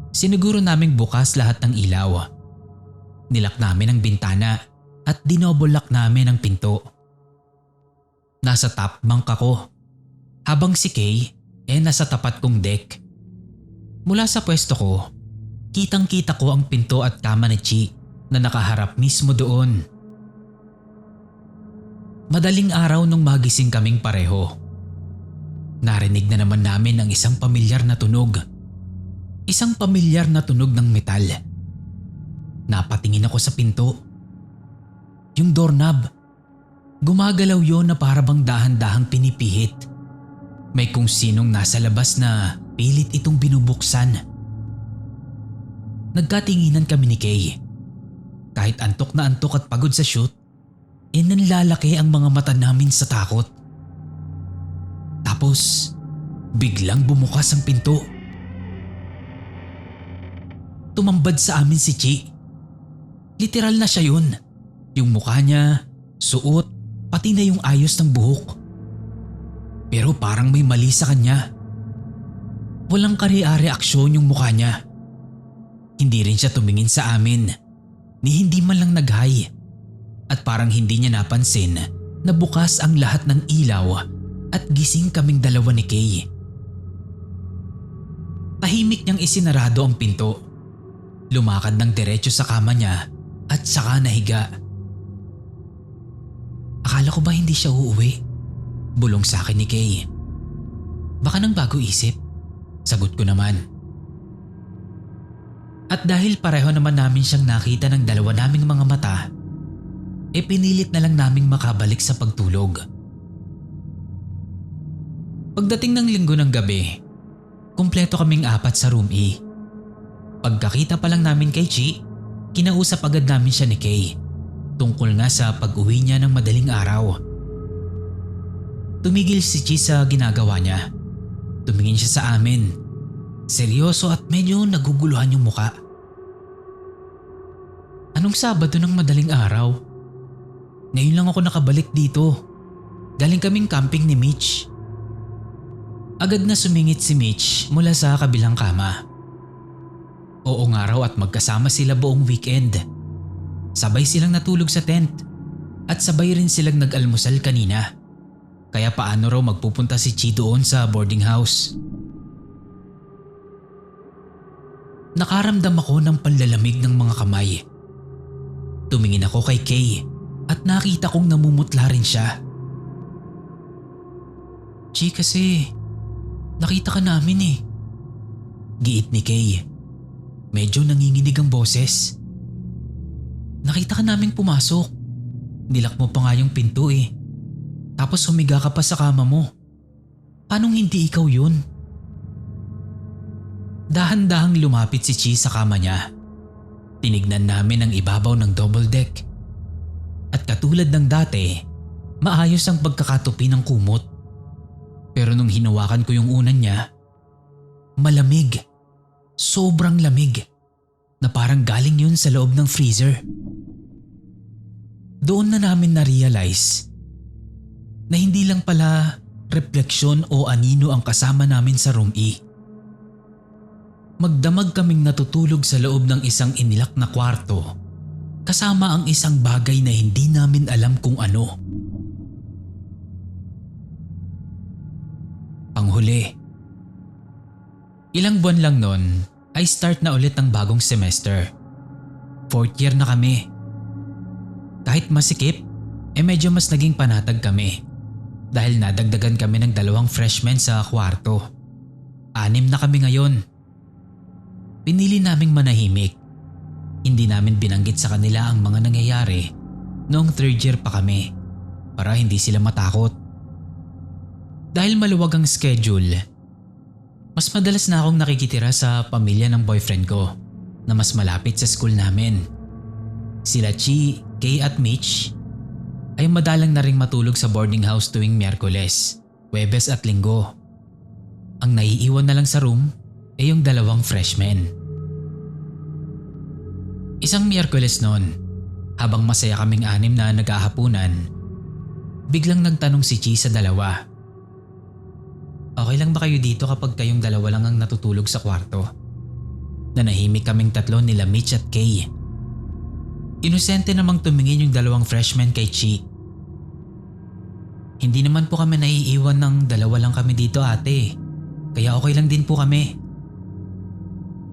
siniguro naming bukas lahat ng ilaw. Nilak namin ang bintana at dinoble-lock namin ang pinto. Nasa top bunk ako, habang si Kay nasa tapat kong deck. Mula sa pwesto ko, kitang-kita ko ang pinto at kama ni Chi na nakaharap mismo doon. Madaling araw nung magising kaming pareho. Narinig na naman namin ang isang pamilyar na tunog. Isang pamilyar na tunog ng metal. Napatingin ako sa pinto. Yung doorknob. Gumagalaw yon na para bang dahan-dahang pinipihit. May kung sinong nasa labas na pilit itong binubuksan. Nagkatinginan kami ni Kay. Kahit antok na antok at pagod sa shoot, nanlalaki ang mga mata namin sa takot. Tapos, biglang bumukas ang pinto. Tumambad sa amin si Chi. Literal na siya yun. Yung mukha niya, suot, pati na yung ayos ng buhok. Pero parang may mali sa kanya. Walang kare-reaksyon yung mukha niya. Hindi rin siya tumingin sa amin, ni hindi man lang nag-hi. At parang hindi niya napansin na bukas ang lahat ng ilaw at gising kaming dalawa ni Kay. Tahimik niyang isinarado ang pinto. Lumakad ng diretso sa kama niya at saka nahiga. Akala ko ba hindi siya uuwi? Bulong sa akin ni Kay. Baka nang bago isip, sagot ko naman. At dahil pareho naman namin siyang nakita ng dalawa naming mga mata, pinilit na lang naming makabalik sa pagtulog. Pagdating ng linggo ng gabi, kumpleto kaming apat sa Room E. Pagkakita pa lang namin kay Chi, kinausap agad namin siya ni Kay tungkol nga sa pag-uwi niya ng madaling araw. Tumigil si Chi sa ginagawa niya. Tumingin siya sa amin. Seryoso at medyo naguguluhan yung muka. Anong Sabado ng madaling araw? Ngayon lang ako nakabalik dito. Galing kaming camping ni Mitch. Agad na sumingit si Mitch mula sa kabilang kama. Oo nga raw at magkasama sila buong weekend. Sabay silang natulog sa tent at sabay rin silang nag-almusal kanina. Kaya paano raw magpupunta si Chi doon sa boarding house? Nakaramdam ako ng panlalamig ng mga kamay. Tumingin ako kay Kay at nakita kong namumutla rin siya. Chi kasi, nakita ka namin eh. Giit ni Kay. Medyo nanginginig ang boses. Nakita ka naming pumasok. Nilak mo pa nga yung pinto eh. Tapos humiga ka pa sa kama mo. Paanong hindi ikaw yun? Dahan-dahang lumapit si Chi sa kama niya. Tinignan namin ang ibabaw ng double deck. At katulad ng dati, maayos ang pagkakatupi ng kumot. Pero nung hinawakan ko yung unan niya, malamig. Sobrang lamig. Na parang galing yun sa loob ng freezer. Doon na namin na-realize na hindi lang pala refleksyon o anino ang kasama namin sa Room E. Magdamag kaming natutulog sa loob ng isang inilak na kwarto kasama ang isang bagay na hindi namin alam kung ano. Panghuli. Ilang buwan lang nun ay start na ulit ang bagong semester. 4th year na kami. Kahit masikip, medyo mas naging panatag kami dahil nadagdagan kami ng 2 freshmen sa kwarto. 6 na kami ngayon. Pinili naming manahimik. Hindi namin binanggit sa kanila ang mga nangyayari noong 3rd year pa kami para hindi sila matakot. Dahil maluwag ang schedule, mas madalas na akong nakikitira sa pamilya ng boyfriend ko na mas malapit sa school namin. Sila Chi, Kay at Mitch ay madalang na ring matulog sa boarding house tuwing Miyerkules, Huwebes at Linggo. Ang naiiwan na lang sa room ay yung 2 freshmen. Isang Miyerkules noon, habang masaya kaming anim na naghahapunan, biglang nagtanong si Chi sa dalawa. Okay lang ba kayo dito kapag kayong dalawa lang ang natutulog sa kwarto? Nanahimik kaming tatlo nila Mitch at Kay. Inosente namang tumingin yung dalawang freshmen kay Chi. Hindi naman po kami naiiwan ng dalawa lang kami dito ate. Kaya okay lang din po kami.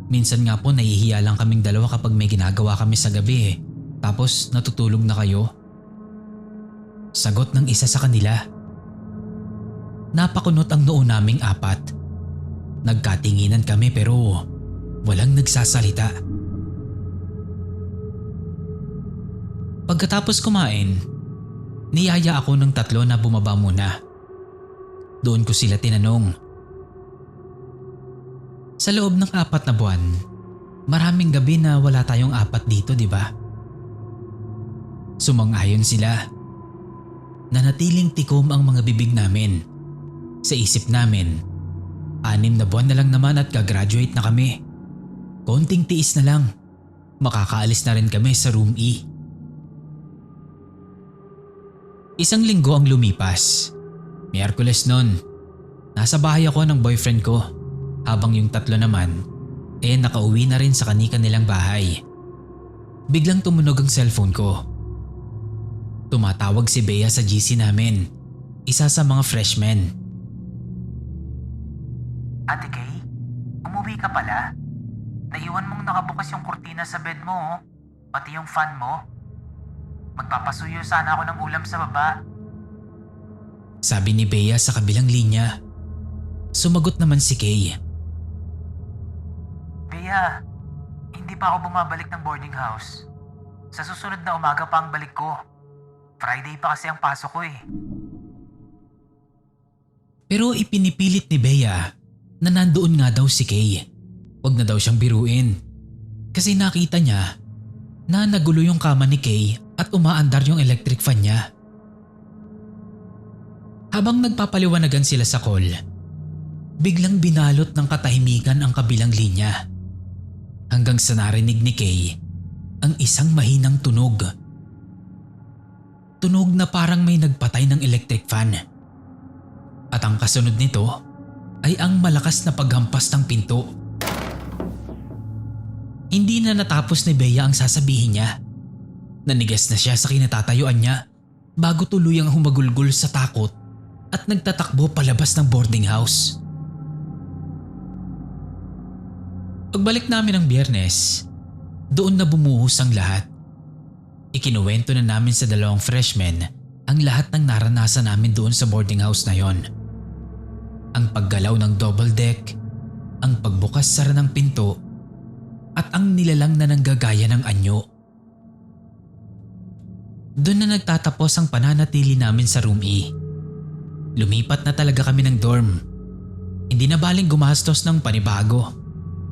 Minsan nga po nahihiya lang kaming dalawa kapag may ginagawa kami sa gabi eh. Tapos natutulog na kayo. Sagot ng isa sa kanila. Napakunot ang noo naming apat. Nagkatinginan kami pero walang nagsasalita. Pagkatapos kumain, niyaya ako ng tatlo na bumaba muna. Doon ko sila tinanong. Sa loob ng 4 na buwan, maraming gabi na wala tayong apat dito, di ba? Sumang-ayon sila. Nanatiling tikom ang mga bibig namin. Sa isip namin, 6 na buwan na lang naman at gagraduate na kami. Konting tiis na lang. Makakaalis na rin kami sa room E. Isang linggo ang lumipas. Miyerkules nun. Nasa bahay ako ng boyfriend ko. Habang yung tatlo naman, nakauwi na rin sa kani-kanilang bahay. Biglang tumunog ang cellphone ko. Tumatawag si Bea sa GC namin, isa sa mga freshmen. Ate Kay, umuwi ka pala? Naiwan mong nakabukas yung kurtina sa bed mo, oh. Pati yung fan mo. Magpapasuyo sana ako ng ulam sa baba. Sabi ni Bea sa kabilang linya. Sumagot naman si Kay. Bea, hindi pa ako bumabalik ng boarding house. Sa susunod na umaga pa ang balik ko. Friday pa kasi ang pasok ko eh. Pero ipinipilit ni Bea na nandoon nga daw si Kay. Huwag na daw siyang biruin. Kasi nakita niya na nagulo yung kama ni Kay at umaandar yung electric fan niya. Habang nagpapaliwanagan sila sa call, biglang binalot ng katahimikan ang kabilang linya. Hanggang sa narinig ni Kay ang isang mahinang tunog. Tunog na parang may nagpatay ng electric fan. At ang kasunod nito ay ang malakas na paghampas ng pinto. Hindi na natapos ni Bea ang sasabihin niya. Nanigas na siya sa kinatatayuan niya bago tuluyang humagulgol sa takot at nagtatakbo palabas ng boarding house. Pagbalik namin ng Biyernes, doon na bumuhos ang lahat. Ikinuwento na namin sa dalawang freshmen ang lahat ng naranasan namin doon sa boarding house na yon. Ang paggalaw ng double deck, ang pagbukas-sara ng pinto, at ang nilalang na nanggagaya ng anyo. Doon na nagtatapos ang pananatili namin sa room E. Lumipat na talaga kami ng dorm. Hindi na baling gumastos ng panibago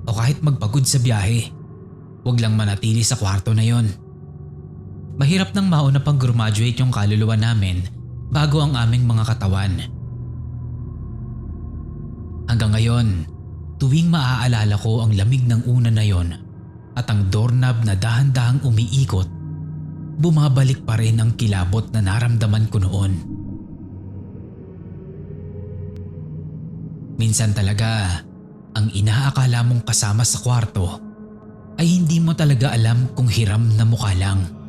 o kahit magpagod sa biyahe. Huwag lang manatili sa kwarto na yon. Mahirap nang mauna pang graduate yung kaluluwa namin bago ang aming mga katawan. Hanggang ngayon, tuwing maaalala ko ang lamig ng una na yon at ang doorknob na dahan-dahang umiikot, bumabalik pa rin ang kilabot na naramdaman ko noon. Minsan talaga, ang inaakala mong kasama sa kwarto ay hindi mo talaga alam kung hiram na mukha lang.